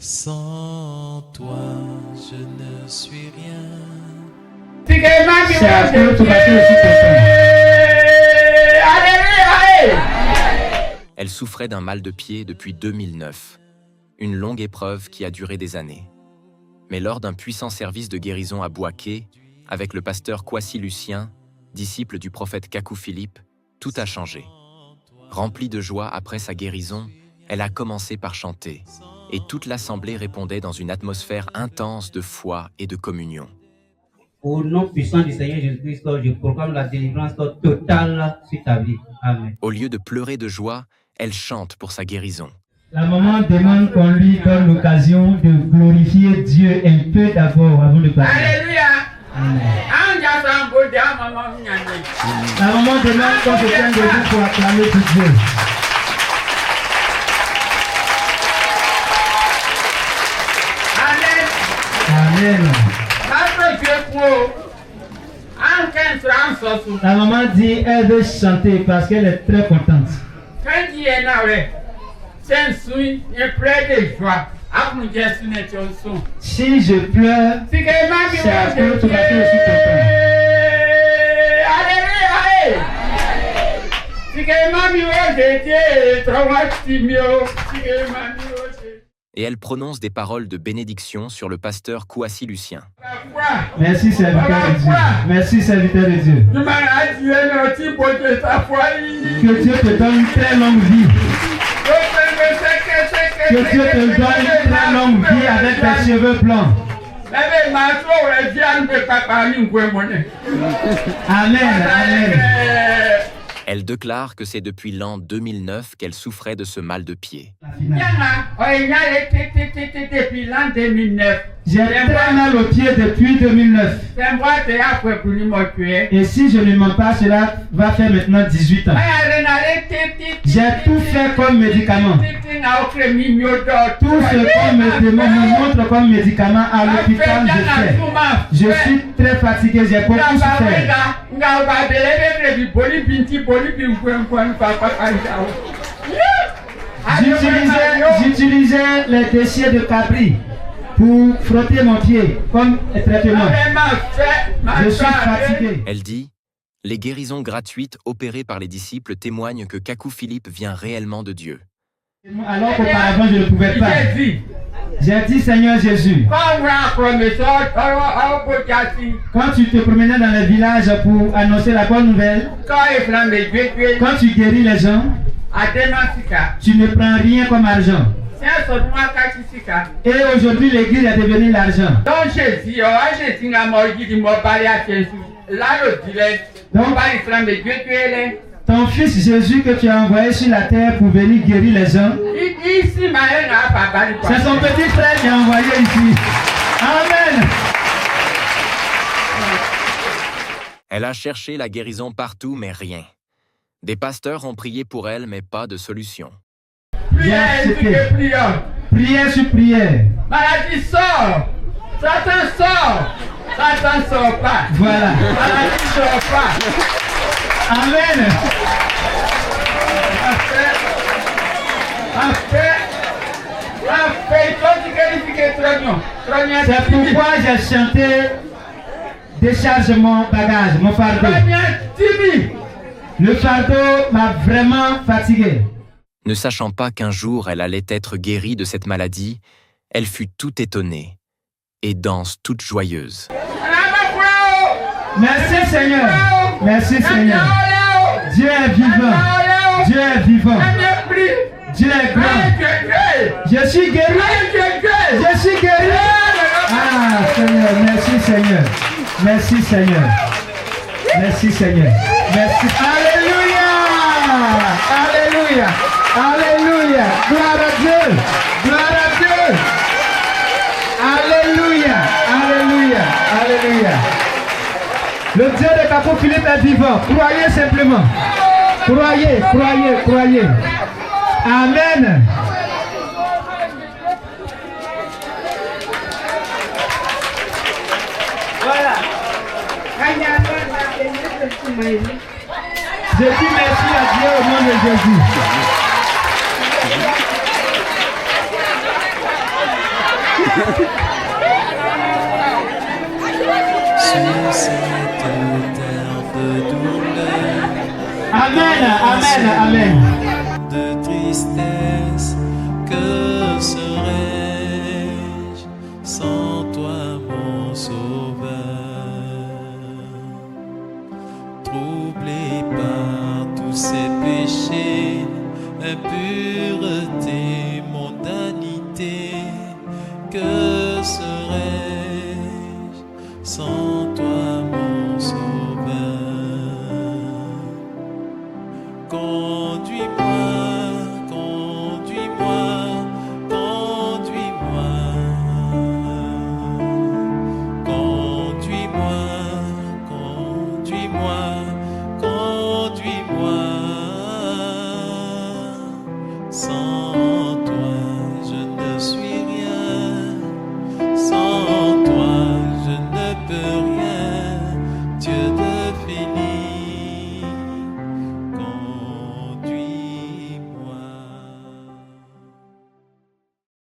Sans toi, je ne suis rien. C'est à cause de Elle souffrait d'un mal de pied depuis 2009, une longue épreuve qui a duré des années. Mais lors d'un puissant service de guérison à Bouaké, avec le pasteur Kwasi Lucien, disciple du prophète Kakou Philippe, tout a changé. Remplie de joie après sa guérison, elle a commencé par chanter, et toute l'assemblée répondait dans une atmosphère intense de foi et de communion. Au nom puissant du Seigneur Jésus-Christ, je proclame la délivrance totale sur ta vie. Amen. Au lieu de pleurer de joie, elle chante pour sa guérison. La maman demande qu'on lui donne l'occasion de glorifier Dieu un peu d'abord avant de parler. Alléluia. Amen. La maman demande qu'on se tienne debout pour acclamer tout Dieu. Amen. La maman dit elle veut chanter parce qu'elle est très contente. Si je pleure, c'est à cause que je suis content. Et elle prononce des paroles de bénédiction sur le pasteur Kwasi Lucien. Merci serviteur de Dieu. Merci serviteur de Dieu. Que Dieu te donne une très longue vie. Que Dieu te donne une très longue vie avec tes cheveux blancs. Amen. Amen. Elle déclare que c'est depuis l'an 2009 qu'elle souffrait de ce mal de pied. J'ai très mal au pied depuis 2009. Et si je ne mens pas, cela va faire maintenant 18 ans. J'ai tout fait comme médicament. Tout ce qu'on me montre comme médicament à l'hôpital, je fais. Je suis très fatigué, j'ai beaucoup souffert. J'utilisais les déchets de cabri pour frotter mon pied comme traitement. Je suis fatigué. Elle dit « Les guérisons gratuites opérées par les disciples témoignent que Kakou Philippe vient réellement de Dieu. » Alors qu'auparavant je ne pouvais pas. J'ai dit Seigneur Jésus, quand tu te promenais dans les villages pour annoncer la bonne nouvelle, quand tu guéris les gens, tu ne prends rien comme argent. Et aujourd'hui l'église est devenue l'argent. Donc, ton fils Jésus que tu as envoyé sur la terre pour venir guérir les gens, c'est son petit frère qui a envoyé ici. Amen. Elle a cherché la guérison partout, mais rien. Des pasteurs ont prié pour elle, mais pas de solution. Prière sur prière. Maladie sort. Satan sort. Satan sort pas. Voilà. Maladie sort pas. Amen. C'est pourquoi j'ai chanté décharge mon bagage, mon fardeau. Le fardeau m'a vraiment fatigué. Ne sachant pas qu'un jour elle allait être guérie de cette maladie, elle fut toute étonnée et danse toute joyeuse. Merci Seigneur. Merci Seigneur. Dieu est vivant. Dieu est vivant. Dieu est grand. Je suis guéri. Je suis guéri. Ah Seigneur, merci Seigneur. Merci Seigneur. Merci Seigneur. Merci. Alléluia. Alléluia. Alléluia. Gloire à Dieu. Gloire à Dieu. Alléluia. Alléluia. Alléluia. Le Dieu de Kakou Philippe est vivant. Croyez simplement. Croyez, croyez, croyez. Amen. Voilà. Je dis merci à Dieu au nom de Jésus. Sur cette terre de douleur, Amen, amen, amen. de tristesse, que serais-je sans toi, mon sauveur? Troublé par tous ces péchés, impureté, mondanité, que